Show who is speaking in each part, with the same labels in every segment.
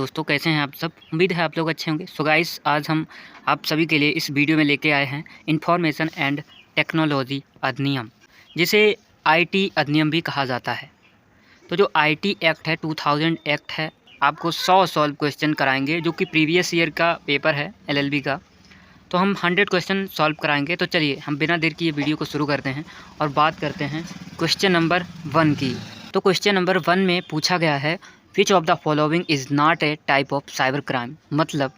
Speaker 1: दोस्तों, कैसे हैं आप सब। उम्मीद है आप लोग अच्छे होंगे। सो गाइस, आज हम आप सभी के लिए इस वीडियो में लेके आए हैं इंफॉर्मेशन एंड टेक्नोलॉजी अधिनियम, जिसे आईटी अधिनियम भी कहा जाता है। तो जो आईटी एक्ट है, 2000 एक्ट है, आपको 100 सॉल्व क्वेश्चन कराएंगे, जो कि प्रीवियस ईयर का पेपर है एलएलबी का। तो हम 100 क्वेश्चन सॉल्व कराएंगे। तो चलिए हम बिना देर की ये वीडियो को शुरू करते हैं और बात करते हैं क्वेश्चन नंबर 1 की। तो क्वेश्चन नंबर 1 में पूछा गया है, विच of the following is not a type of cyber crime. मतलब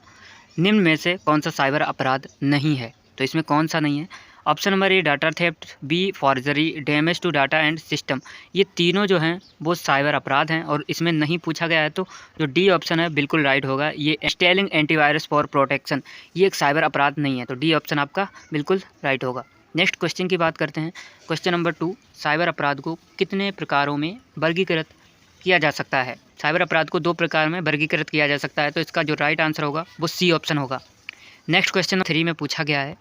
Speaker 1: निम्न में से कौन सा साइबर अपराध नहीं है। तो इसमें कौन सा नहीं है? Option number A data theft, B forgery, damage to data and system. ये तीनों जो हैं वो साइबर अपराध हैं और इसमें नहीं पूछा गया है। तो जो डी ऑप्शन है बिल्कुल राइट होगा। ये इंस्टॉलिंग एंटीवायरस फॉर प्रोटेक्शन, ये एक साइबर अपराध नहीं है। तो डी ऑप्शन आपका बिल्कुल राइट होगा। नेक्स्ट क्वेश्चन की बात करते हैं। क्वेश्चन नंबर 2, साइबर अपराध को कितने प्रकारों में वर्गीकृत किया जा सकता है। साइबर अपराध को 2 प्रकार में वर्गीकृत किया जा सकता है। तो इसका जो राइट आंसर होगा वो सी ऑप्शन होगा। नेक्स्ट क्वेश्चन 3 में पूछा गया है,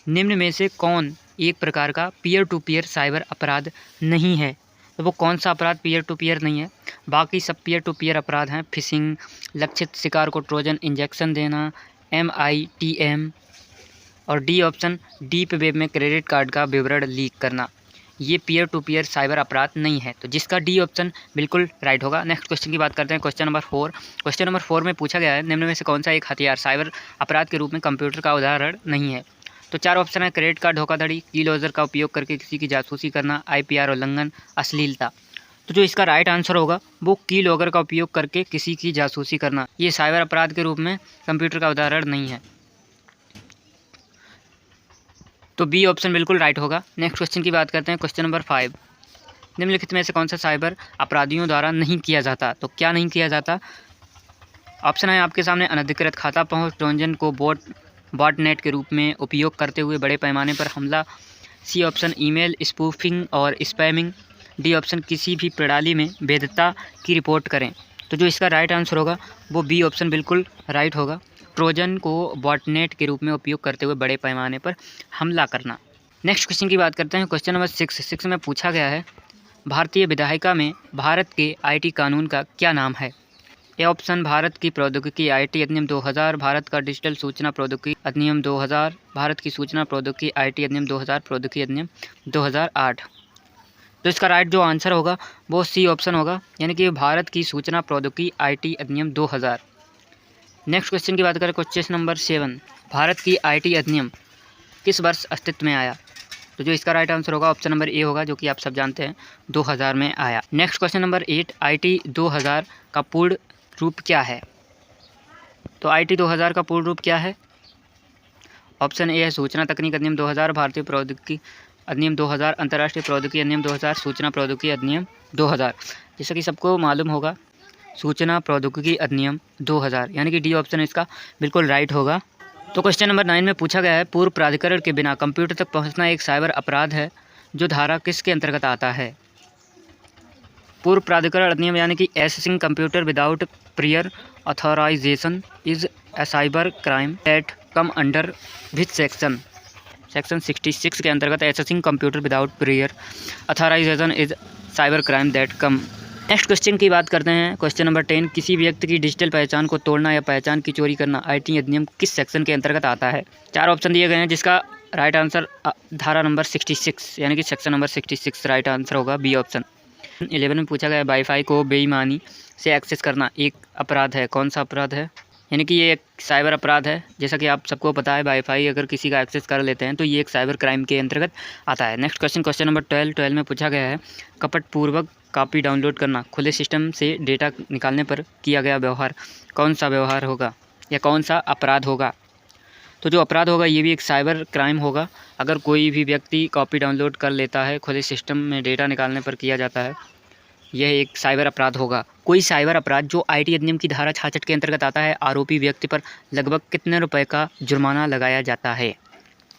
Speaker 1: निम्न में से कौन एक प्रकार का पीयर टू पीयर साइबर अपराध नहीं है। तो वो कौन सा अपराध पीयर टू पीयर नहीं है? बाकी सब पीयर टू पीयर अपराध हैं। फिशिंग, लक्षित शिकार को ट्रोजन इंजेक्शन देना, MITM, और डी ऑप्शन डीप वेब में क्रेडिट कार्ड का विवरण लीक करना, ये पीयर टू पीयर साइबर अपराध नहीं है। तो जिसका डी ऑप्शन बिल्कुल राइट होगा। नेक्स्ट क्वेश्चन की बात करते हैं। Question number 4। क्वेश्चन नंबर 4 में पूछा गया है, निम्न में से कौन सा एक हथियार साइबर अपराध के रूप में कंप्यूटर का उदाहरण नहीं है। तो 4 ऑप्शन है, क्रेडिट कार्ड धोखाधड़ी, की लॉजर का उपयोग करके किसी की जासूसी करना, IPR उल्लंघन, अश्लीलता। तो जो इसका राइट आंसर होगा वो की लॉगर का उपयोग करके किसी की जासूसी करना, ये साइबर अपराध के रूप में कंप्यूटर का उदाहरण नहीं है। तो बी ऑप्शन बिल्कुल राइट होगा। नेक्स्ट क्वेश्चन की बात करते हैं। क्वेश्चन नंबर 5, निम्नलिखित में से कौन सा साइबर अपराधियों द्वारा नहीं किया जाता। तो क्या नहीं किया जाता? ऑप्शन है आपके सामने, अनधिकृत खाता पहुंच, ट्रोजन को बॉटनेट के रूप में उपयोग करते हुए बड़े पैमाने पर हमला, सी ऑप्शन ईमेल स्पूफिंग और स्पैमिंग, डी ऑप्शन किसी भी प्रणाली में भेद्यता की रिपोर्ट करें। तो जो इसका राइट आंसर होगा वो बी ऑप्शन बिल्कुल राइट होगा, ट्रोजन को बॉटनेट के रूप में उपयोग करते हुए बड़े पैमाने पर हमला करना। नेक्स्ट क्वेश्चन की बात करते हैं। क्वेश्चन नंबर 6 में पूछा गया है, भारतीय विधायिका में भारत के आईटी कानून का क्या नाम है। ए ऑप्शन भारत की प्रौद्योगिकी आईटी अधिनियम 2000, भारत का डिजिटल सूचना प्रौद्योगिकी अधिनियम 2000, भारत की सूचना प्रौद्योगिकी आईटी अधिनियम 2000, प्रौद्योगिकी अधिनियम 2008। तो इसका राइट जो आंसर होगा वो सी ऑप्शन होगा, यानी कि भारत की सूचना प्रौद्योगिकी आईटी अधिनियम 2000। नेक्स्ट क्वेश्चन की बात करें। क्वेश्चन नंबर 7, भारत की आईटी अधिनियम किस वर्ष अस्तित्व में आया। तो जो इसका राइट आंसर होगा ऑप्शन नंबर ए होगा, जो कि आप सब जानते हैं 2000 में आया। नेक्स्ट क्वेश्चन नंबर 8, आईटी 2000 का पूर्ण रूप क्या है। तो आईटी 2000 का पूर्ण रूप क्या है? ऑप्शन ए है सूचना तकनीक अधिनियम 2000, भारतीय प्रौद्योगिकी अधिनियम 2000, अंतर्राष्ट्रीय प्रौद्योगिकी अधिनियम 2000, सूचना प्रौद्योगिकी अधिनियम 2000। जैसा कि सबको मालूम होगा, सूचना प्रौद्योगिकी अधिनियम 2000, यानी कि डी ऑप्शन इसका बिल्कुल राइट होगा। तो क्वेश्चन नंबर 9 में पूछा गया है, पूर्व प्राधिकरण के बिना कंप्यूटर तक पहुंचना एक साइबर अपराध है, जो धारा किसके अंतर्गत आता है। पूर्व प्राधिकरण अधिनियम यानी कि accessing computer without prior authorization is a cyber crime that come under which section. Section 66 के अंतर्गत accessing computer without prior authorization is cyber crime that come. Next question की बात करते हैं। क्वेश्चन नंबर 10, किसी व्यक्ति की डिजिटल पहचान को तोड़ना या पहचान की चोरी करना आईटी अधिनियम किस सेक्शन के अंतर्गत आता है। 4 ऑप्शन दिए गए हैं, जिसका राइट आंसर धारा नंबर 66 यानी कि सेक्शन नंबर 66 राइट आंसर होगा, बी ऑप्शन। 11 में पूछा गया है, वाईफाई को बेईमानी से एक्सेस करना एक अपराध है, कौन सा अपराध है। यानी कि ये एक साइबर अपराध है। जैसा कि आप सबको पता है, वाईफाई अगर किसी का एक्सेस कर लेते हैं तो ये एक साइबर क्राइम के अंतर्गत आता है। नेक्स्ट क्वेश्चन, क्वेश्चन नंबर 12 में पूछा गया है, कपटपूर्वक कॉपी डाउनलोड करना, खुले सिस्टम से डेटा निकालने पर किया गया व्यवहार कौन सा व्यवहार होगा या कौन सा अपराध होगा। तो जो अपराध होगा ये भी एक साइबर क्राइम होगा। अगर कोई भी व्यक्ति कॉपी डाउनलोड कर लेता है, खुले सिस्टम में डेटा निकालने पर किया जाता है, यह एक साइबर अपराध होगा। कोई साइबर अपराध जो आईटी अधिनियम की धारा 66 के अंतर्गत आता है, आरोपी व्यक्ति पर लगभग कितने रुपए का जुर्माना लगाया जाता है।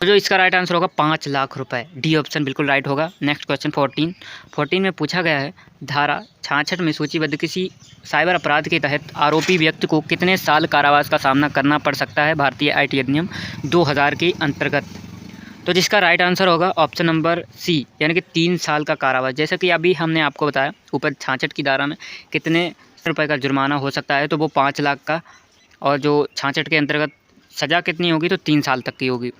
Speaker 1: तो जो इसका राइट आंसर होगा 5 लाख रुपए, डी ऑप्शन बिल्कुल राइट होगा। नेक्स्ट क्वेश्चन 14 में पूछा गया है, धारा 66 में सूचीबद्ध किसी साइबर अपराध के तहत आरोपी व्यक्ति को कितने साल कारावास का सामना करना पड़ सकता है भारतीय आईटी अधिनियम 2000 के अंतर्गत। तो जिसका राइट आंसर होगा ऑप्शन नंबर सी, यानी कि 3 साल का कारावास। जैसा कि अभी हमने आपको बताया ऊपर 66 की धारा में कितने रुपये का जुर्माना हो सकता है तो वो 5 लाख का, और जो 66 के अंतर्गत सज़ा कितनी होगी तो 3 साल तक की होगी।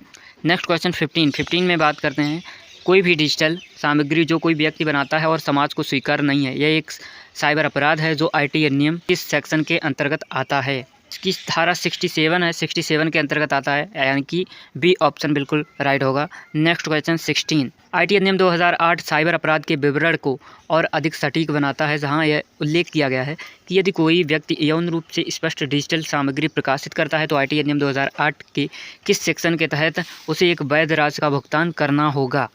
Speaker 1: नेक्स्ट क्वेश्चन 15 में बात करते हैं, कोई भी डिजिटल सामग्री जो कोई व्यक्ति बनाता है और समाज को स्वीकार नहीं है, यह एक साइबर अपराध है जो IT अधिनियम किस सेक्शन के अंतर्गत आता है। इसकी धारा 67 है, 67 के अंतर्गत आता है, यानी कि बी ऑप्शन बिल्कुल राइट होगा। नेक्स्ट क्वेश्चन 16, IT अधिनियम 2008 साइबर अपराध के विवरण को और अधिक सटीक बनाता है, जहां यह उल्लेख किया गया है कि यदि कोई व्यक्ति यौन रूप से स्पष्ट डिजिटल सामग्री प्रकाशित करता है तो IT अधिनियम 2008 के किस सेक्शन के तहत उसे एक वैध राशि का भुगतान करना होगा।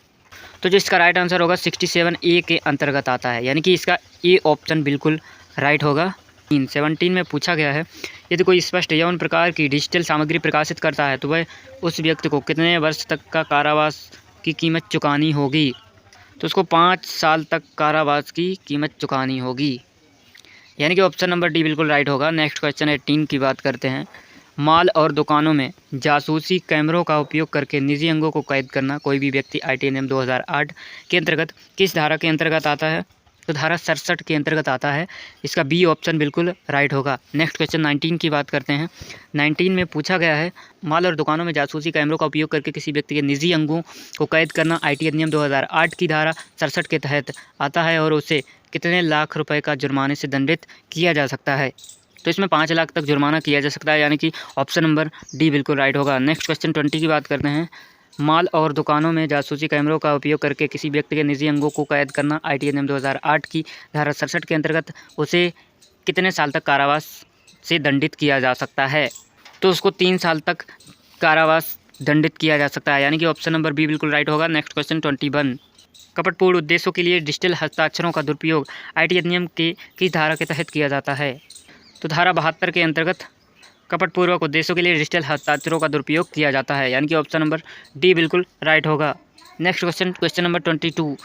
Speaker 1: तो जो इसका राइट आंसर होगा 67A के अंतर्गत आता है, यानी कि इसका ए ऑप्शन बिल्कुल राइट होगा। 17 में पूछा गया है, यदि कोई स्पष्ट यौन प्रकार की डिजिटल सामग्री प्रकाशित करता है तो वह उस व्यक्ति को कितने वर्ष तक का कारावास की कीमत चुकानी होगी। तो उसको 5 साल तक कारावास की कीमत चुकानी होगी, यानी कि ऑप्शन नंबर डी बिल्कुल राइट होगा। नेक्स्ट क्वेश्चन 18 की बात करते हैं, मॉल और दुकानों में जासूसी कैमरों का उपयोग करके निजी अंगों को कैद करना कोई भी व्यक्ति IT अधिनियम 2008 के अंतर्गत किस धारा के अंतर्गत आता है। तो धारा 67 के अंतर्गत आता है, इसका बी ऑप्शन बिल्कुल राइट होगा। नेक्स्ट क्वेश्चन 19 की बात करते हैं। 19 में पूछा गया है, मॉल और दुकानों में जासूसी कैमरों का उपयोग करके किसी व्यक्ति के निजी अंगों को कैद करना IT अधिनियम 2008 की धारा 67 के तहत आता है और उसे कितने लाख रुपए का जुर्माने से दंडित किया जा सकता है। तो इसमें 5 लाख तक जुर्माना किया जा सकता है, यानी कि ऑप्शन नंबर डी बिल्कुल राइट होगा। नेक्स्ट क्वेश्चन 20 की बात करते हैं, मॉल और दुकानों में जासूसी कैमरों का उपयोग करके किसी व्यक्ति के निजी अंगों को कैद करना IT अधिनियम 2008 की धारा 67 के अंतर्गत उसे कितने साल तक कारावास से दंडित किया जा सकता है। तो उसको 3 साल तक कारावास दंडित किया जा सकता है, यानी कि ऑप्शन नंबर बी बिल्कुल राइट होगा। नेक्स्ट क्वेश्चन 21, कपटपूर्ण उद्देश्यों के लिए डिजिटल हस्ताक्षरों का दुरुपयोग IT अधिनियम के किस धारा के तहत किया जाता है। तो धारा 72 के अंतर्गत कपटपूर्वक उद्देश्यों के लिए डिजिटल हस्ताक्षरों का दुरुपयोग किया जाता है, यानी कि ऑप्शन नंबर डी बिल्कुल राइट होगा। नेक्स्ट क्वेश्चन नंबर 22,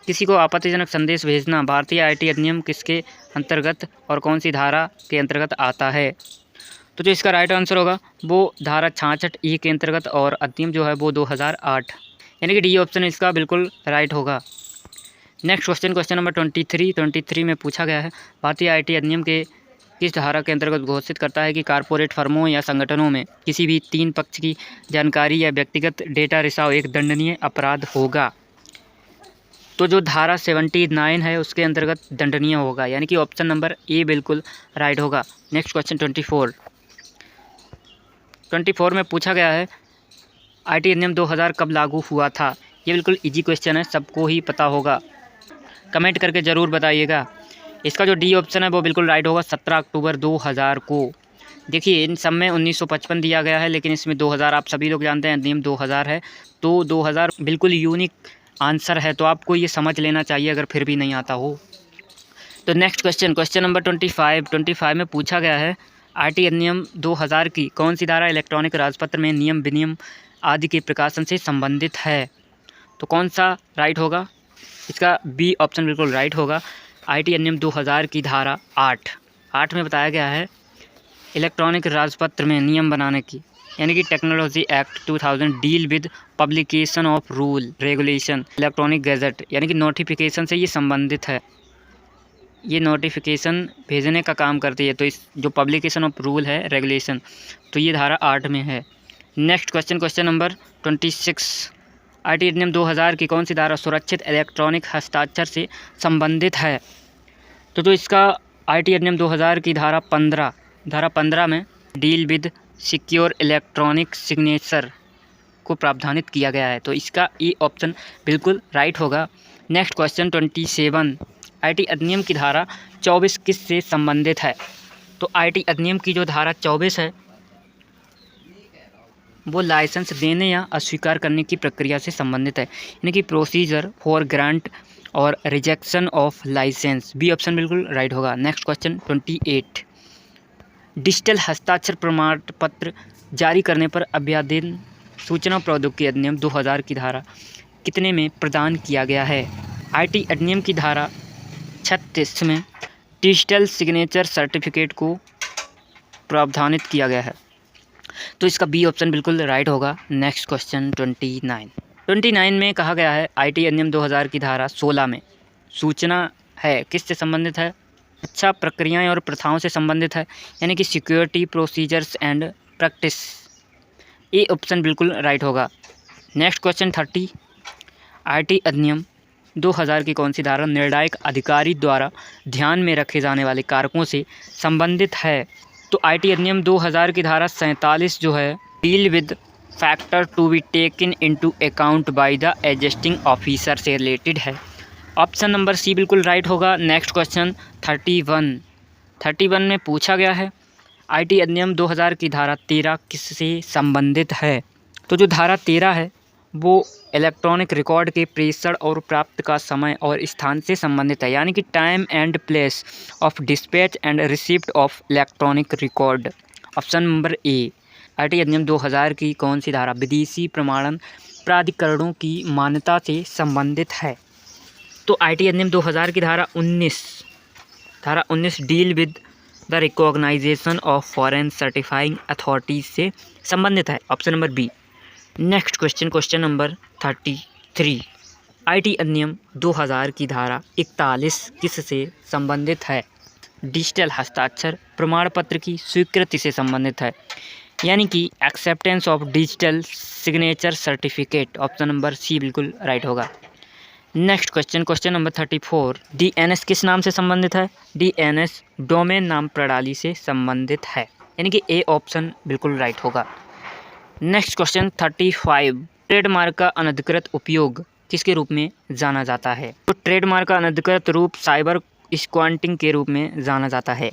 Speaker 1: किसी को आपत्तिजनक संदेश भेजना भारतीय IT अधिनियम किसके अंतर्गत और कौन सी धारा के अंतर्गत आता है। तो जो इसका राइट आंसर होगा वो धारा 66E के अंतर्गत, और अधिनियम जो है वो 2008, यानी कि डी ऑप्शन इसका बिल्कुल राइट होगा। नेक्स्ट क्वेश्चन नंबर 23 में पूछा गया है, भारतीय IT अधिनियम के किस धारा के अंतर्गत घोषित करता है कि कारपोरेट फर्मों या संगठनों में किसी भी 3 पक्ष की जानकारी या व्यक्तिगत डेटा रिसाव एक दंडनीय अपराध होगा। तो जो धारा 79 है उसके अंतर्गत दंडनीय होगा, यानी कि ऑप्शन नंबर ए बिल्कुल राइट होगा। नेक्स्ट क्वेश्चन 24 में पूछा गया है, IT अधिनियम 2000 कब लागू हुआ था। ये बिल्कुल इजी क्वेश्चन है, सबको ही पता होगा, कमेंट करके ज़रूर बताइएगा। इसका जो डी ऑप्शन है वो बिल्कुल राइट होगा, 17 अक्टूबर 2000 को। देखिए इन सब में 1955 दिया गया है, लेकिन इसमें 2000 आप सभी लोग जानते हैं अधिनियम 2000 है, तो 2000 बिल्कुल यूनिक आंसर है, तो आपको ये समझ लेना चाहिए अगर फिर भी नहीं आता हो। तो नेक्स्ट क्वेश्चन नंबर 25 में पूछा गया है, IT अधिनियम 2000 की कौन सी धारा इलेक्ट्रॉनिक राजपत्र में नियम विनियम आदि के प्रकाशन से संबंधित है। तो कौन सा राइट होगा, इसका बी ऑप्शन बिल्कुल राइट होगा। IT अधिनियम 2000 की धारा 8 में बताया गया है इलेक्ट्रॉनिक राजपत्र में नियम बनाने की, यानी कि technology act 2000 deal with publication of rule regulation electronic gadget, यानी कि नोटिफिकेशन से ये संबंधित है, ये नोटिफिकेशन भेजने का काम करती है। तो इस जो पब्लिकेशन ऑफ रूल है रेगुलेशन, तो ये धारा 8 में है। नेक्स्ट क्वेश्चन नंबर 26, IT अधिनियम 2000 की कौन सी धारा सुरक्षित इलेक्ट्रॉनिक हस्ताक्षर से संबंधित है। तो जो इसका IT अधिनियम 2000 की धारा 15 में deal with secure electronic signature को प्रावधानित किया गया है, तो इसका ई ऑप्शन बिल्कुल राइट होगा। नेक्स्ट क्वेश्चन 27, IT अधिनियम की धारा 24 किस से संबंधित है। तो IT अधिनियम की जो धारा 24 है वो लाइसेंस देने या अस्वीकार करने की प्रक्रिया से संबंधित है, यानी कि प्रोसीजर फॉर ग्रांट और rejection of license, B option बिल्कुल राइट होगा। नेक्स्ट क्वेश्चन 28, डिजिटल हस्ताक्षर प्रमाण पत्र जारी करने पर अभ्याधीन सूचना प्रौद्योगिकी अधिनियम 2000 की धारा कितने में प्रदान किया गया है। IT अधिनियम की धारा 36 में डिजिटल सिग्नेचर सर्टिफिकेट को प्रावधानित किया गया है, तो इसका बी ऑप्शन बिल्कुल राइट होगा। नेक्स्ट क्वेश्चन 29 में कहा गया है IT अधिनियम 2000 की धारा 16 में सूचना है किससे संबंधित है। अच्छा प्रक्रियाएं और प्रथाओं से संबंधित है, यानी कि security procedures and practice. A option बिल्कुल राइट होगा। नेक्स्ट क्वेश्चन 30, आईटी अधिनियम 2000 की कौन सी धारा निर्णायक अधिकारी द्वारा ध्यान में रखे जाने वाले कारकों से संबंधित है? तो आईटी अधिनियम 2000 की धारा 47 जो है deal with factor to be taken into account by the adjusting officer से रिलेटेड है। ऑप्शन नंबर सी बिल्कुल राइट होगा। नेक्स्ट क्वेश्चन 31 में पूछा गया है आईटी अधिनियम 2000 की धारा 13 किससे संबंधित है? तो जो धारा 13 है वो इलेक्ट्रॉनिक रिकॉर्ड के प्रेषण और प्राप्त का समय और स्थान से संबंधित है, यानी कि time and place of dispatch and receipt of electronic record. Option number A. IT अधिनियम 2000 की कौन सी धारा विदेशी प्रमाणन प्राधिकरणों की मान्यता से संबंधित है? तो आईटी अधिनियम 2000 की धारा 19 deal with the recognization of foreign certifying authorities से संबंधित है। Option number B. Next question number 33, IT अधिनियम 2000 की धारा 41 किससे संबंधित है? डिजिटल हस्ताक्षर प्रमाण पत्र की स्वीकृति से संबंधित है, यानी कि acceptance of digital signature certificate. Option number C बिल्कुल राइट होगा। नेक्स्ट क्वेश्चन नंबर 34, डीएनएस किस नाम से संबंधित है? डीएनएस डोमेन नाम प्रणाली से संबंधित है, यानी कि ए ऑप्शन बिल्कुल राइट होगा। नेक्स्ट क्वेश्चन 35, ट्रेडमार्क का अनधिकृत उपयोग किसके रूप में जाना जाता है? तो ट्रेडमार्क का अनधिकृत रूप साइबर स्क्वांटिंग के रूप में जाना जाता है।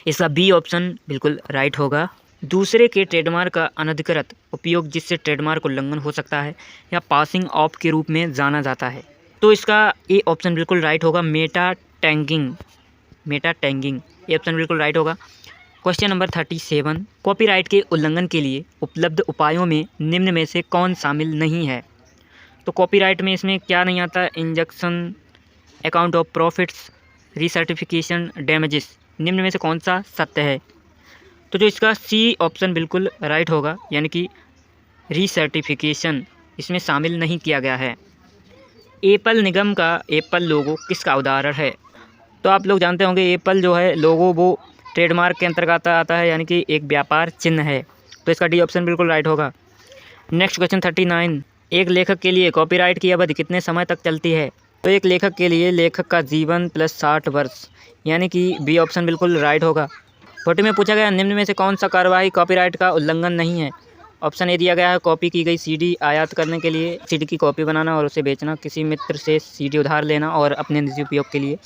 Speaker 1: इसका बी ऑप्शन बिल्कुल राइट होगा। दूसरे के ट्रेडमार्क का अनधिकृत उपयोग जिससे ट्रेडमार्क उल्लंघन हो सकता है या पासिंग ऑफ के रूप में जाना जाता है, तो इसका ए ऑप्शन बिल्कुल राइट होगा। मेटा टैगिंग, ये ऑप्शन बिल्कुल राइट होगा। क्वेश्चन नंबर 37, कॉपीराइट के उल्लंघन के लिए उपलब्ध उपायों में निम्न में से कौन शामिल नहीं है? तो कॉपीराइट में इसमें क्या नहीं आता? Injunction, account of profits, recertification, damages. निम्न में से कौन सा सत्य है? तो जो इसका सी ऑप्शन बिल्कुल राइट होगा, यानी कि रीसर्टिफिकेशन इसमें शामिल नहीं किया गया है। एप्पल निगम का एप्पल लोगो किसका उदाहरण है? तो आप लोग जानते होंगे एप्पल जो है लोगो वो ट्रेडमार्क के अंतर्गत आता है, यानी कि एक व्यापार चिन्ह है, तो इसका डी ऑप्शन बिल्कुल राइट होगा। नेक्स्ट क्वेश्चन 39, एक लेखक के लिए कॉपीराइट की अवधि कितने समय तक चलती है? तो एक लेखक के लिए लेखक का जीवन प्लस 60 वर्ष, यानी कि बी ऑप्शन बिल्कुल राइट होगा। 40 में पूछा गया निम्न में से कौन सा कार्रवाई कॉपीराइट का उल्लंघन नहीं है? ऑप्शन ए दिया गया है कॉपी की गई सीडी आयात करने के लिए, सीडी की कॉपी बनाना और उसे बेचना, किसी मित्र से सीडी उधार लेना और अपने निजी उपयोग के लिए,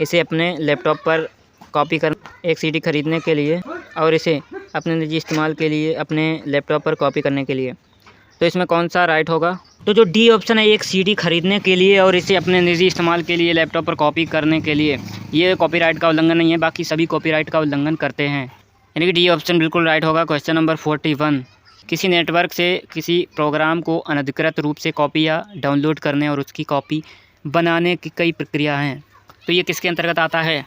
Speaker 1: इसे अपने लैपटॉप पर कॉपी कर, एक सीडी खरीदने के लिए और इसे अपने निजी इस्तेमाल के लिए अपने लैपटॉप पर कॉपी करने के लिए। तो इसमें कौन सा राइट होगा? तो जो डी ऑप्शन है एक सीडी खरीदने के लिए और इसे अपने निजी इस्तेमाल के लिए लैपटॉप पर कॉपी करने के लिए, ये कॉपीराइट का उल्लंघन नहीं है, बाकी सभी कॉपीराइट का उल्लंघन करते हैं, यानी कि डी ऑप्शन बिल्कुल राइट होगा। क्वेश्चन नंबर 41, किसी नेटवर्क से किसी प्रोग्राम को अनधिकृत रूप से कॉपी या डाउनलोड करने और उसकी कॉपी बनाने की कई प्रक्रिया हैं, तो ये किसके अंतर्गत आता है?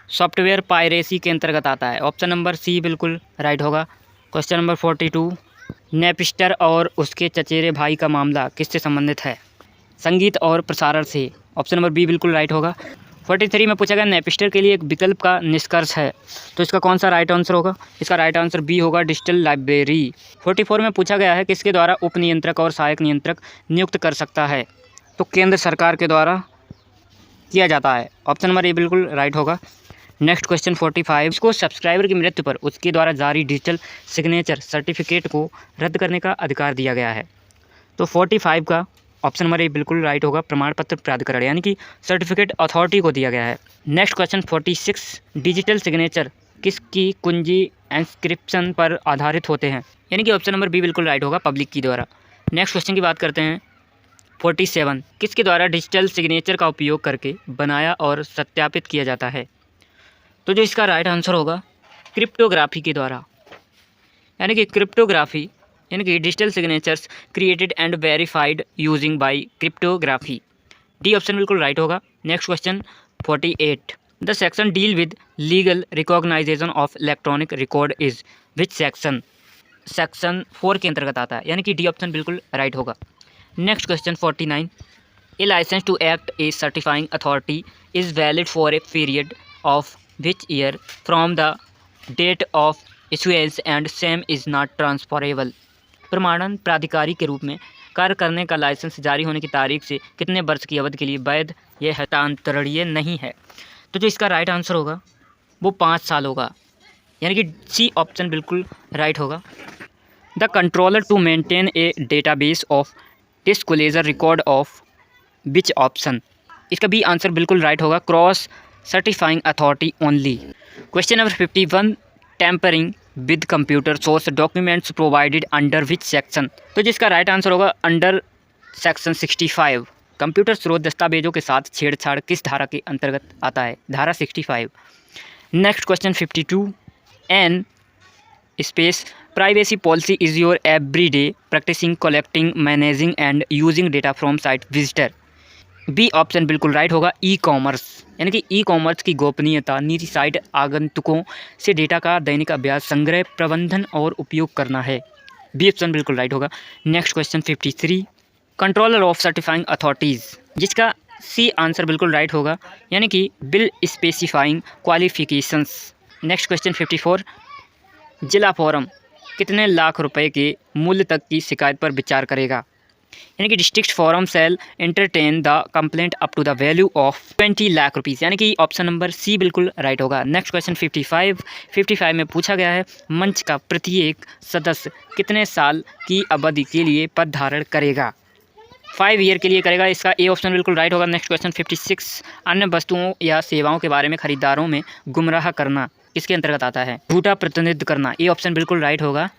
Speaker 1: सॉफ्टवेयर पायरेसी के अंतर्गत आता है। ऑप्शन नंबर सी बिल्कुल राइट होगा। क्वेश्चन नंबर 42, नेपस्टर और उसके चचेरे भाई का मामला किससे संबंधित है? संगीत और प्रसारण से। ऑप्शन नंबर बी बिल्कुल राइट होगा। 43 में पूछा गया नेपस्टर के लिए एक विकल्प का निष्कर्ष है, तो इसका कौन सा राइट आंसर होगा? इसका राइट आंसर बी होगा, डिजिटल लाइब्रेरी। 44 में पूछा गया है किसके द्वारा उप नियंत्रक और सहायक नियंत्रक नियुक्त कर सकता है? तो केंद्र सरकार के द्वारा किया जाता है। ऑप्शन नंबर ए बिल्कुल राइट होगा। नेक्स्ट क्वेश्चन 45, इसको सब्सक्राइबर की मृत्यु पर उसके द्वारा जारी डिजिटल सिग्नेचर सर्टिफिकेट को रद्द करने का अधिकार दिया गया है। तो 45 का ऑप्शन नंबर ए बिल्कुल राइट होगा, प्रमाण पत्र प्राधिकरण, यानी कि सर्टिफिकेट अथॉरिटी को दिया गया है। नेक्स्ट क्वेश्चन 46, डिजिटल सिग्नेचर किसकी कुंजी इंस्क्रिप्शन पर आधारित होते हैं? यानी कि ऑप्शन नंबर बी बिल्कुल राइट होगा, पब्लिक की द्वारा। नेक्स्ट क्वेश्चन की बात करते हैं 47, किसके द्वारा डिजिटल सिग्नेचर का उपयोग करके बनाया और सत्यापित किया जाता है? तो जो इसका राइट आंसर होगा क्रिप्टोग्राफी के द्वारा, यानी कि क्रिप्टोग्राफी यानी कि digital signatures created and verified using by cryptography. D option बिल्कुल राइट होगा। Next question 48, the section deal with legal recognization of electronic record is which section? Section 4 के अंतर्गत आता है, यानी कि डी ऑप्शन बिल्कुल राइट होगा। Next question 49, a license to act a certifying authority is valid for a period of which year from the date of issuance and same is not transferable. प्रमाणन प्राधिकारी के रूप में कार्य करने का लाइसेंस जारी होने की तारीख से कितने वर्ष की अवधि के लिए वैध यह हस्तांतरणीय नहीं है। तो जो इसका राइट आंसर होगा वो 5 साल होगा, यानी कि सी ऑप्शन बिल्कुल राइट होगा। The controller to maintain a database of disclosure record of which option. इसका बी आंसर बिल्कुल राइट होगा, cross certifying authority only. Question number 51, tampering with computer source documents provided under which section. तो जिसका right answer होगा under section 65। Computer स्रोत दस्तावेजों के साथ छेड़छाड़ किस धारा के अंतर्गत आता है, धारा 65। Next question 52, an space privacy policy is your everyday practicing collecting managing and using data from site visitor. B option बिल्कुल राइट होगा, ई कॉमर्स, यानी कि ई कॉमर्स की गोपनीयता नीति साइट आगंतुकों से डेटा का दैनिक अभ्यास संग्रह प्रबंधन और उपयोग करना है। बी ऑप्शन बिल्कुल राइट होगा। Next question 53, controller of certifying authorities, जिसका सी आंसर बिल्कुल राइट होगा, यानी कि bill specifying qualifications. Next question 54, जिला फोरम कितने लाख रुपए के मूल्य तक की शिकायत पर विचार करेगा, यानी कि district forum shall entertain the complaint up to the value of 20 lakh rupees, यानी कि ऑप्शन नंबर सी बिल्कुल राइट होगा। नेक्स्ट क्वेश्चन 55 में पूछा गया है मंच का प्रत्येक सदस्य कितने साल की अवधि के लिए पद धारण करेगा, 5 ईयर के लिए करेगा, इसका ए ऑप्शन बिल्कुल राइट होगा। नेक्स्ट क्वेश्चन 56, अन्य वस्तुओं या सेवाओं के बारे में खरीदारों में गुमराह करना किसके अंतर्गत आता है, झूठा प्रतिनिधित्व करना, ए ऑप्शन बिल्कुल राइट होगा।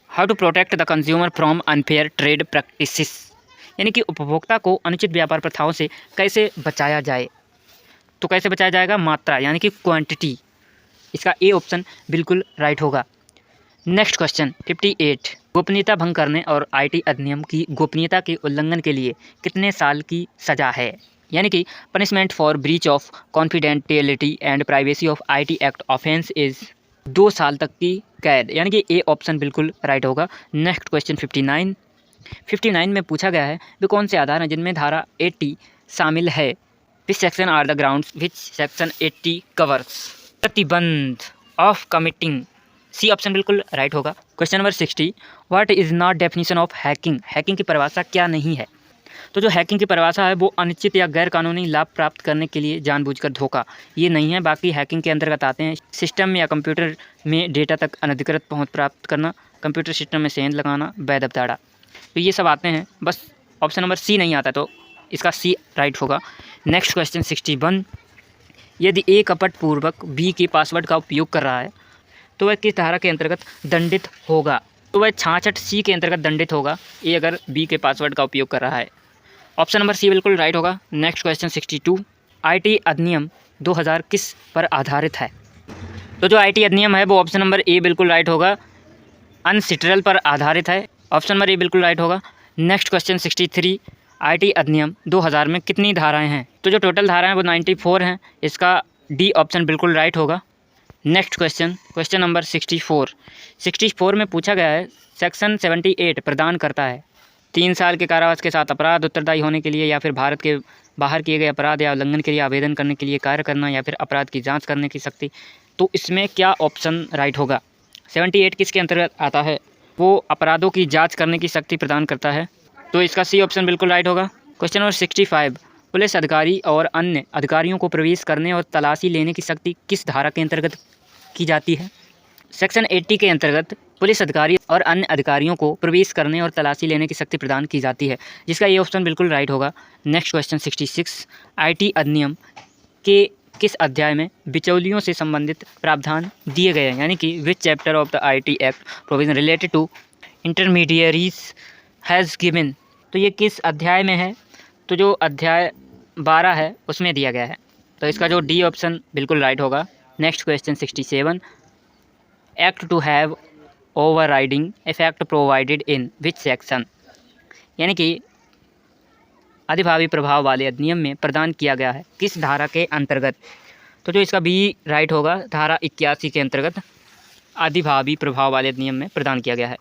Speaker 1: How to protect the consumer from unfair trade practices, यानी कि उपभोक्ता को अनुचित व्यापार प्रथाओं से कैसे बचाया जाए, तो कैसे बचाया जाएगा, मात्रा यानी कि क्वांटिटी, इसका ए ऑप्शन बिल्कुल राइट होगा। नेक्स्ट क्वेश्चन 58, गोपनीयता भंग करने और आईटी अधिनियम की गोपनीयता के उल्लंघन के लिए कितने साल की सज़ा है, यानी कि punishment for breach of confidentiality and privacy of IT act offense is 2 साल तक की कैद, यानी कि ए ऑप्शन बिल्कुल राइट होगा। नेक्स्ट क्वेश्चन 59 में पूछा गया है वे कौन से आधार हैं जिनमें धारा 80 शामिल है, which section are the grounds which section 80 covers. प्रतिबंध ऑफ कमिटिंग, सी ऑप्शन बिल्कुल राइट होगा। Question number 60, what is not definition of hacking, hacking की परिभाषा क्या नहीं है। तो जो हैकिंग की परिभाषा है वो अनिश्चित या गैर कानूनी लाभ प्राप्त करने के लिए जानबूझकर धोखा, ये नहीं है। बाकी हैकिंग के अंतर्गत आते हैं सिस्टम या कंप्यूटर में डेटा तक अनधिकृत पहुंच प्राप्त करना, कंप्यूटर सिस्टम में सेंध लगाना, वैध अवधारणा, तो ये सब आते हैं। बस ऑप्शन नंबर सी नहीं आता, तो इसका सी राइट होगा। नेक्स्ट क्वेश्चन 61, यदि ए कपटपूर्वक बी के पासवर्ड का उपयोग कर रहा है तो वह किस धारा के अंतर्गत दंडित होगा, तो वह 66 सी के अंतर्गत दंडित होगा, ए अगर बी के पासवर्ड का उपयोग कर रहा है। ऑप्शन नंबर सी बिल्कुल राइट होगा। नेक्स्ट क्वेश्चन 62, आईटी अधिनियम 2000 किस पर आधारित है, तो जो आईटी अधिनियम है वो ऑप्शन नंबर ए बिल्कुल राइट होगा, अनसिट्रल पर आधारित है, ऑप्शन नंबर ए बिल्कुल राइट होगा। नेक्स्ट क्वेश्चन 63, आईटी अधिनियम 2000 में कितनी धाराएं हैं, तो जो टोटल धाराएं हैं वो 94 हैं, इसका डी ऑप्शन बिल्कुल राइट होगा। नेक्स्ट क्वेश्चन नंबर 64 में पूछा गया है सेक्शन 78 प्रदान करता है 3 साल के कारावास के साथ अपराध उत्तरदायी होने के लिए या फिर भारत के बाहर किए गए अपराध या उल्लंघन के लिए आवेदन करने के लिए कार्य करना या फिर अपराध की जांच करने की शक्ति, तो इसमें क्या ऑप्शन राइट होगा। 78 किसके अंतर्गत आता है, वो अपराधों की जांच करने की शक्ति प्रदान करता है, तो इसका सी ऑप्शन बिल्कुल राइट होगा। क्वेश्चन नंबर 65, पुलिस अधिकारी और अन्य अधिकारियों को प्रवेश करने और तलाशी लेने की शक्ति किस धारा के अंतर्गत की जाती है। सेक्शन 80 के अंतर्गत पुलिस अधिकारी और अन्य अधिकारियों को प्रवेश करने और तलाशी लेने की शक्ति प्रदान की जाती है, जिसका ये ऑप्शन बिल्कुल राइट होगा। नेक्स्ट क्वेश्चन 66, आईटी अधिनियम के किस अध्याय में बिचौलियों से संबंधित प्रावधान दिए गए हैं, यानी कि which chapter of the IT act provision related to intermediaries has given, तो ये किस अध्याय में है, तो जो अध्याय 12 है उसमें दिया गया है, तो इसका जो डी ऑप्शन बिल्कुल राइट होगा। Next question 67, act to have overriding effect provided in which section, यानी कि अधिभावी प्रभाव वाले अधिनियम में प्रदान किया गया है किस धारा के अंतर्गत, तो जो इसका बी राइट होगा, धारा 81 के अंतर्गत अधिभावी प्रभाव वाले अधिनियम में प्रदान किया गया है।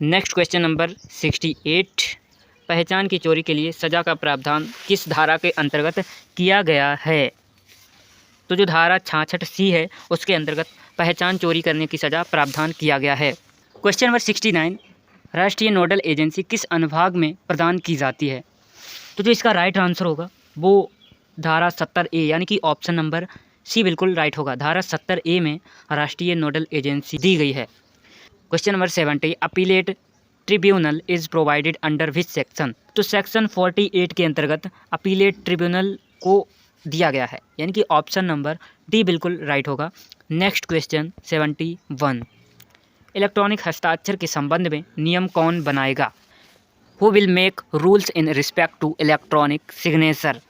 Speaker 1: नेक्स्ट क्वेश्चन नंबर 68, पहचान की चोरी के लिए सज़ा का प्रावधान किस धारा के अंतर्गत किया गया है, तो जो धारा 66C है उसके अंतर्गत पहचान चोरी करने की सज़ा प्रावधान किया गया है। क्वेश्चन नंबर 69, राष्ट्रीय नोडल एजेंसी किस अनुभाग में प्रदान की जाती है? तो जो इसका राइट आंसर होगा वो धारा 70A यानी कि ऑप्शन नंबर सी बिल्कुल राइट होगा। धारा 70A में राष्ट्रीय नोडल एजेंसी दी गई है। Question number 70, appellate tribunal is provided under which section? तो सेक्शन 48 के अंतर्गत अपीलेट ट्रिब्यूनल को दिया गया है, यानी कि ऑप्शन नंबर डी बिल्कुल राइट होगा। नेक्स्ट क्वेश्चन 71, इलेक्ट्रॉनिक हस्ताक्षर के संबंध में नियम कौन बनाएगा? Who will make rules in respect to electronic signature?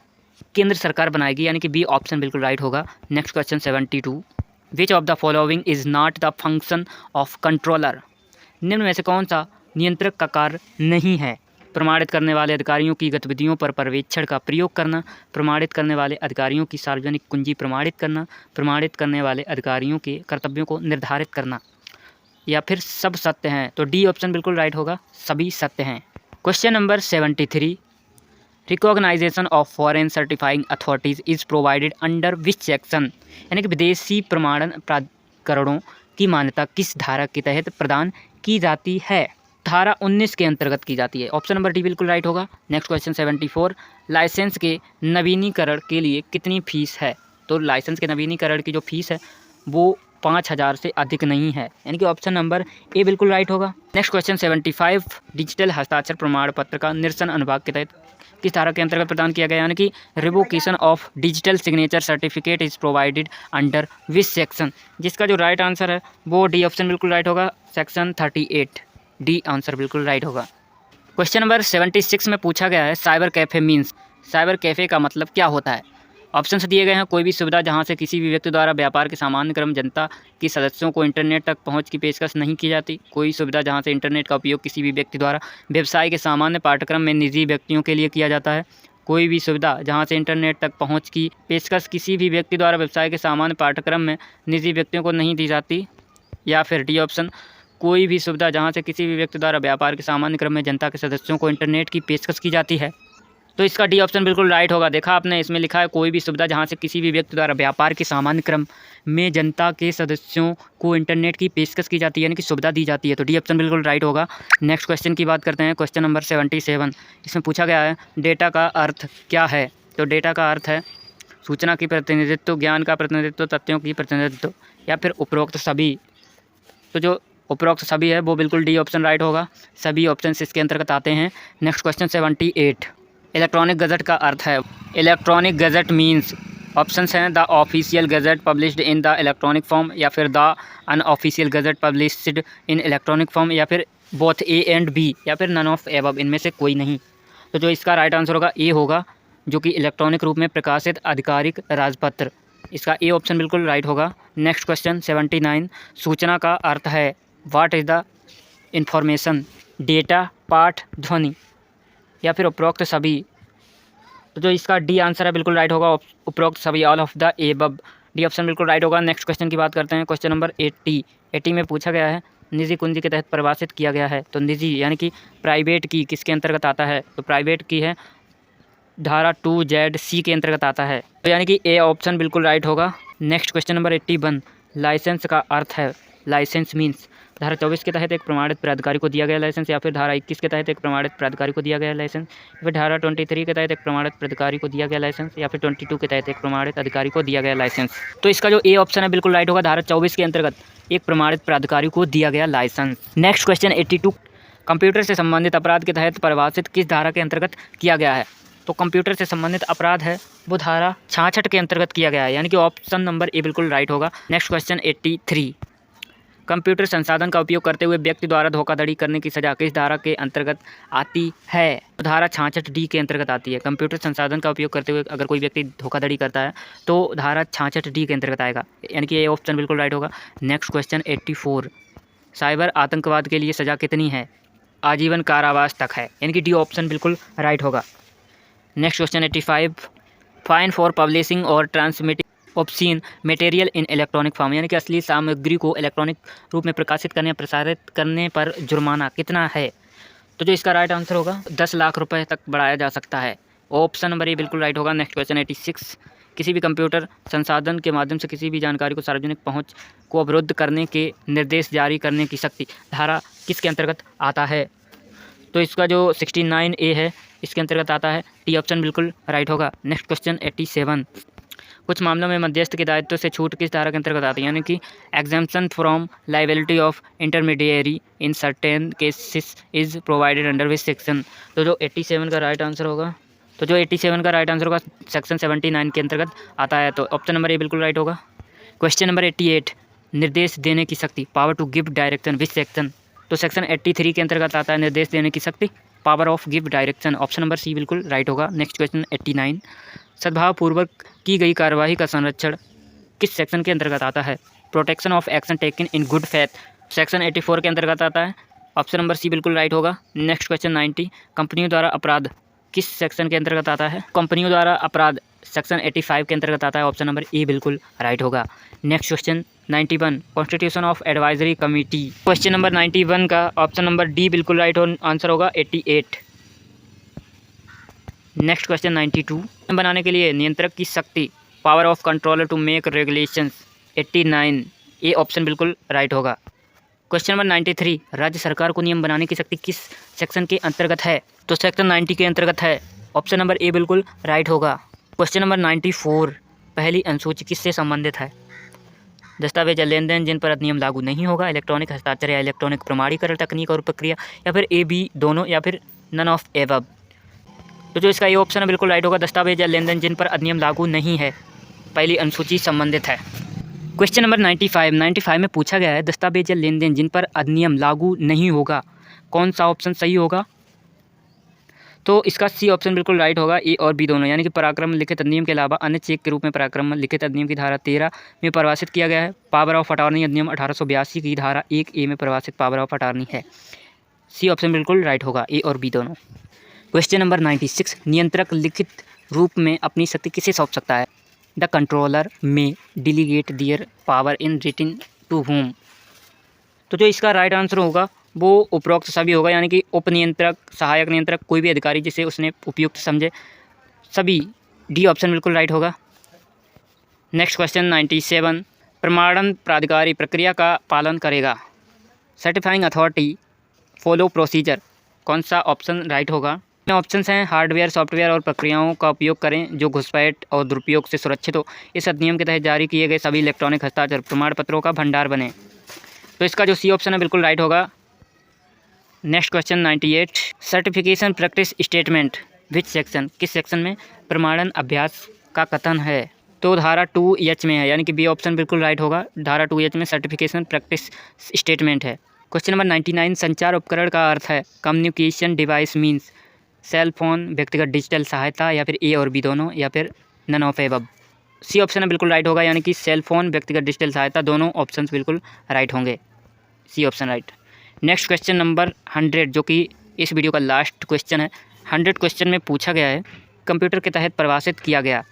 Speaker 1: केंद्र सरकार बनाएगी, यानी कि बी ऑप्शन बिल्कुल राइट होगा। Next question 72, which of the following is not the function of controller? निम्न में से कौन सा नियंत्रक का कार्य नहीं है? प्रमाणित करने वाले अधिकारियों की गतिविधियों पर पर्यवेक्षण का प्रयोग करना, प्रमाणित करने वाले अधिकारियों की सार्वजनिक कुंजी प्रमाणित करना, प्रमाणित करने वाले अधिकारियों के कर्तव्यों को निर्धारित करना, या फिर सब सत्य हैं? तो डी ऑप्शन बिल्कुल राइट होगा, सभी सत्य हैं। Question number 73, recognization of foreign certifying authorities is provided under which section? यानी कि विदेशी प्रमाणन प्राधिकरणों की मान्यता किस धारा के तहत प्रदान की जाती है? धारा 19 के अंतर्गत की जाती है। ऑप्शन नंबर डी बिल्कुल राइट होगा। नेक्स्ट क्वेश्चन 74, लाइसेंस के नवीनीकरण के लिए कितनी फीस है? तो लाइसेंस के नवीनीकरण की जो फीस है वो 5,000 से अधिक नहीं है, यानी कि ऑप्शन नंबर ए बिल्कुल राइट होगा। नेक्स्ट क्वेश्चन 75, डिजिटल हस्ताक्षर प्रमाण पत्र का निरसन अनुभाग के तहत किस धारा के अंतर्गत प्रदान किया गया? यानी कि revocation of digital signature certificate is provided under which section? जिसका जो राइट आंसर है वो डी ऑप्शन बिल्कुल राइट होगा, सेक्शन 38, डी आंसर बिल्कुल राइट होगा। क्वेश्चन नंबर 76 में पूछा गया है cyber cafe means, cyber cafe का मतलब क्या होता है? ऑप्शन दिए गए हैं, कोई भी सुविधा जहां से किसी भी व्यक्ति द्वारा व्यापार के सामान्य क्रम जनता के सदस्यों को इंटरनेट तक पहुंच की पेशकश नहीं की जाती, कोई सुविधा जहां से इंटरनेट का उपयोग किसी भी व्यक्ति द्वारा व्यवसाय के सामान्य पाठ्यक्रम में निजी व्यक्तियों के लिए किया जाता है, कोई भी सुविधा जहां से इंटरनेट तक पहुंच की पेशकश किसी भी व्यक्ति द्वारा व्यवसाय के सामान्य पाठ्यक्रम में निजी व्यक्तियों को नहीं दी जाती, या फिर डी ऑप्शन, कोई भी सुविधा जहां से किसी भी व्यक्ति द्वारा व्यापार के सामान्य क्रम में जनता के सदस्यों को इंटरनेट की पेशकश की जाती है। तो इसका डी ऑप्शन बिल्कुल राइट होगा। देखा आपने, इसमें लिखा है कोई भी सुविधा जहां से किसी भी व्यक्ति द्वारा व्यापार के सामान्य क्रम में जनता के सदस्यों को इंटरनेट की पेशकश की जाती है, यानी कि सुविधा दी जाती है। तो डी ऑप्शन बिल्कुल राइट होगा। नेक्स्ट क्वेश्चन की बात करते हैं, क्वेश्चन नंबर 77। इसमें पूछा गया है डेटा का अर्थ क्या है? तो डेटा का अर्थ है सूचना की प्रतिनिधित्व, ज्ञान का प्रतिनिधित्व, तथ्यों की प्रतिनिधित्व, या फिर उपरोक्त सभी। तो जो उपरोक्त सभी है वो बिल्कुल डी ऑप्शन राइट होगा, सभी ऑप्शन इसके अंतर्गत आते हैं। नेक्स्ट क्वेश्चन 78, इलेक्ट्रॉनिक गजट का अर्थ है? इलेक्ट्रॉनिक गजट मीन्स, ऑप्शंस हैं the official gazette published in the electronic form, या फिर the unofficial gazette published in electronic form, या फिर बोथ ए एंड बी, या फिर नन ऑफ एबव, इनमें से कोई नहीं। तो जो इसका राइट आंसर होगा ए होगा, जो कि इलेक्ट्रॉनिक रूप में प्रकाशित आधिकारिक राजपत्र, इसका ए ऑप्शन बिल्कुल राइट होगा। नेक्स्ट क्वेश्चन 79, सूचना का अर्थ है? What is the information? Data, पाठ, ध्वनि, या फिर उपरोक्त सभी। तो जो इसका डी आंसर है बिल्कुल राइट होगा, उपरोक्त सभी, all of the above, D option बिल्कुल राइट होगा। नेक्स्ट क्वेश्चन की बात करते हैं, क्वेश्चन नंबर 80 में पूछा गया है निजी कुंजी के तहत परिभाषित किया गया है। तो निजी यानी कि प्राइवेट की किसके अंतर्गत आता है? तो प्राइवेट की है धारा 2ZC के अंतर्गत आता है, तो यानी कि ए ऑप्शन बिल्कुल राइट होगा। नेक्स्ट क्वेश्चन नंबर 81, लाइसेंस का अर्थ है? लाइसेंस मीन्स, धारा 24 के तहत एक प्रमाणित प्राधिकारी को दिया गया लाइसेंस, या फिर धारा 21 के तहत एक प्रमाणित प्राधिकारी को दिया गया लाइसेंस, या फिर धारा 23 के तहत एक प्रमाणित प्राधिकारी को दिया गया लाइसेंस, या फिर 22 के तहत एक प्रमाणित अधिकारी को दिया गया लाइसेंस। तो इसका जो ए ऑप्शन है बिल्कुल राइट होगा, धारा 24 के अंतर्गत एक प्रमाणित प्राधिकारी को दिया गया लाइसेंस। नेक्स्ट क्वेश्चन 82, कंप्यूटर से संबंधित अपराध के तहत परिभाषित किस धारा के अंतर्गत किया गया है? तो कंप्यूटर से संबंधित अपराध है वो धारा 66 के अंतर्गत किया गया है, यानी कि ऑप्शन नंबर ए बिल्कुल राइट होगा। नेक्स्ट क्वेश्चन 83, कंप्यूटर संसाधन का उपयोग करते हुए व्यक्ति द्वारा धोखाधड़ी करने की सज़ा किस धारा के अंतर्गत आती है? तो धारा 66D के अंतर्गत आती है। कंप्यूटर संसाधन का उपयोग करते हुए अगर कोई व्यक्ति धोखाधड़ी करता है तो धारा 66D के अंतर्गत आएगा, यानी कि ये ऑप्शन बिल्कुल राइट होगा। नेक्स्ट क्वेश्चन 84, साइबर आतंकवाद के लिए सज़ा कितनी है? आजीवन कारावास तक है, यानी कि डी ऑप्शन बिल्कुल राइट होगा। Next question 85, fine for publishing और transmitting obscene material in electronic form, यानी कि असली सामग्री को इलेक्ट्रॉनिक रूप में प्रकाशित करने या प्रसारित करने पर जुर्माना कितना है? तो जो इसका राइट आंसर होगा 10 लाख रुपए तक बढ़ाया जा सकता है, ऑप्शन नंबर ए बिल्कुल राइट होगा। नेक्स्ट क्वेश्चन 86, किसी भी कंप्यूटर संसाधन के माध्यम से किसी भी जानकारी को सार्वजनिक पहुंच को अवरुद्ध करने के निर्देश जारी करने की शक्ति धारा किसके अंतर्गत आता है? तो इसका जो 69A है इसके अंतर्गत आता है। टी ऑप्शन बिल्कुल राइट होगा। नेक्स्ट क्वेश्चन 87, कुछ मामलों में मध्यस्थ के दायित्व से छूट किस धारा के अंतर्गत आती है? यानी कि exemption from liability of intermediary in certain cases is provided under which section? तो जो 87 का राइट आंसर होगा, तो जो 87 का राइट आंसर होगा सेक्शन 79 के अंतर्गत आता है। तो ऑप्शन नंबर ए बिल्कुल राइट होगा। क्वेश्चन नंबर 88, निर्देश देने की शक्ति power to give direction which section? तो सेक्शन 83 के अंतर्गत आता है निर्देश देने की शक्ति power of give direction. Option number C बिल्कुल राइट होगा। नेक्स्ट क्वेश्चन 89, सद्भावपूर्वक की गई कार्यवाही का संरक्षण किस सेक्शन के अंतर्गत आता है? Protection of action taken in good faith section 84 के अंतर्गत आता है। ऑप्शन नंबर सी बिल्कुल राइट होगा। नेक्स्ट क्वेश्चन 90, कंपनियों द्वारा अपराध किस सेक्शन के अंतर्गत आता है? कंपनियों द्वारा अपराध सेक्शन 85 के अंतर्गत आता है। ऑप्शन नंबर ए बिल्कुल राइट होगा। Next question 91, constitution of advisory committee. Question number 91 का ऑप्शन नंबर डी बिल्कुल राइट आंसर होगा 88। नेक्स्ट क्वेश्चन 92, बनाने के लिए नियंत्रक की शक्ति power of controller to make regulations 89, ये ऑप्शन बिल्कुल राइट होगा। क्वेश्चन नंबर 93, राज्य सरकार को नियम बनाने की शक्ति किस सेक्शन के अंतर्गत है? तो सेक्शन 90 के अंतर्गत है। ऑप्शन नंबर ए बिल्कुल राइट होगा। क्वेश्चन नंबर 94, पहली अनुसूची किससे संबंधित है? दस्तावेज या लेन देन जिन पर अधिनियम लागू नहीं होगा, इलेक्ट्रॉनिक हस्ताक्षर या इलेक्ट्रॉनिक प्रमाणीकरण तकनीक और प्रक्रिया, या फिर ए बी दोनों, या फिर नन ऑफ एबव। तो जो इसका ये ऑप्शन है बिल्कुल राइट होगा। दस्तावेज या लेन देन जिन पर अधिनियम लागू नहीं है, पहली अनुसूची संबंधित है। क्वेश्चन नंबर 95 में पूछा गया है दस्तावेज या लेन देन जिन पर अधिनियम लागू नहीं होगा, कौन सा ऑप्शन सही होगा? तो इसका सी ऑप्शन बिल्कुल राइट होगा, ए और बी दोनों। यानी कि पराक्रम लिखित अधिनियम के अलावा अन्य चेक के रूप में पराक्रम लिखित अधिनियम की धारा 13 में परिभाषित किया गया है। पावर ऑफ अटॉर्नी अधिनियम 1882 की धारा 1A में परिभाषित पावर ऑफ अटॉर्नी है। सी ऑप्शन बिल्कुल राइट होगा, ए और बी दोनों। क्वेश्चन नंबर 96, नियंत्रक लिखित रूप में अपनी शक्ति किसे सौंप सकता है? द कंट्रोलर में delegate their power in written to whom. तो जो इसका राइट आंसर होगा वो उपरोक्त सभी होगा। यानी कि उप नियंत्रक, सहायक नियंत्रक, कोई भी अधिकारी जिसे उसने उपयुक्त समझे, सभी। डी ऑप्शन बिल्कुल राइट होगा। नेक्स्ट क्वेश्चन 97, प्रमाणन प्राधिकारी प्रक्रिया का पालन करेगा। सर्टिफाइंग अथॉरिटी फॉलो प्रोसीजर, कौन सा ऑप्शन राइट होगा? ऑप्शंस हैं हार्डवेयर, सॉफ्टवेयर और प्रक्रियाओं का उपयोग करें जो घुसपैठ और दुरुपयोग से सुरक्षित हो। इस अधिनियम के तहत जारी किए गए सभी इलेक्ट्रॉनिक हस्ताक्षर प्रमाण पत्रों का भंडार बने। तो इसका जो सी ऑप्शन है बिल्कुल राइट होगा। Next question 98, certification practice statement which section, किस सेक्शन में प्रमाणन अभ्यास का कथन है? तो धारा 2H में है। यानी कि बी ऑप्शन बिल्कुल राइट होगा। धारा 2H में सर्टिफिकेशन प्रैक्टिस स्टेटमेंट है। क्वेश्चन नंबर 99, संचार उपकरण का अर्थ है? Communication device means cell phone, व्यक्तिगत डिजिटल सहायता, या फिर ए और बी दोनों, या फिर none of above. C option है बिल्कुल राइट होगा। यानी कि सेल फोन, व्यक्तिगत डिजिटल सहायता, दोनों ऑप्शंस बिल्कुल राइट होंगे। C option right. Next question number 100, जो कि इस वीडियो का लास्ट क्वेश्चन है। 100 क्वेश्चन में पूछा गया है कंप्यूटर के तहत परिभाषित किया गया,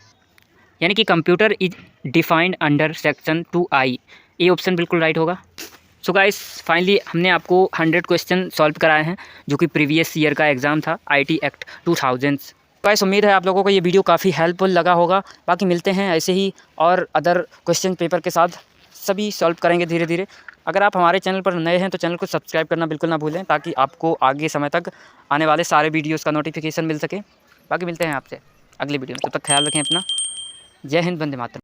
Speaker 1: यानी कि computer is defined under section 2I, A option बिल्कुल राइट होगा। सो गाइस, फाइनली हमने आपको 100 क्वेश्चन सॉल्व कराए हैं जो कि प्रीवियस ईयर का एग्ज़ाम था IT एक्ट 2000। गाइस, उम्मीद है आप लोगों को ये वीडियो काफ़ी हेल्पफुल लगा होगा। बाकी मिलते हैं ऐसे ही और अदर क्वेश्चन पेपर के साथ, सभी सॉल्व करेंगे धीरे धीरे। अगर आप हमारे चैनल पर नए हैं तो चैनल को सब्सक्राइब करना बिल्कुल ना भूलें, ताकि आपको आगे समय तक आने वाले सारे वीडियोज़ का नोटिफिकेशन मिल सके। बाकी मिलते हैं आपसे अगली वीडियो में, तब तक ख्याल रखें अपना। जय हिंद, वंदे मातरम।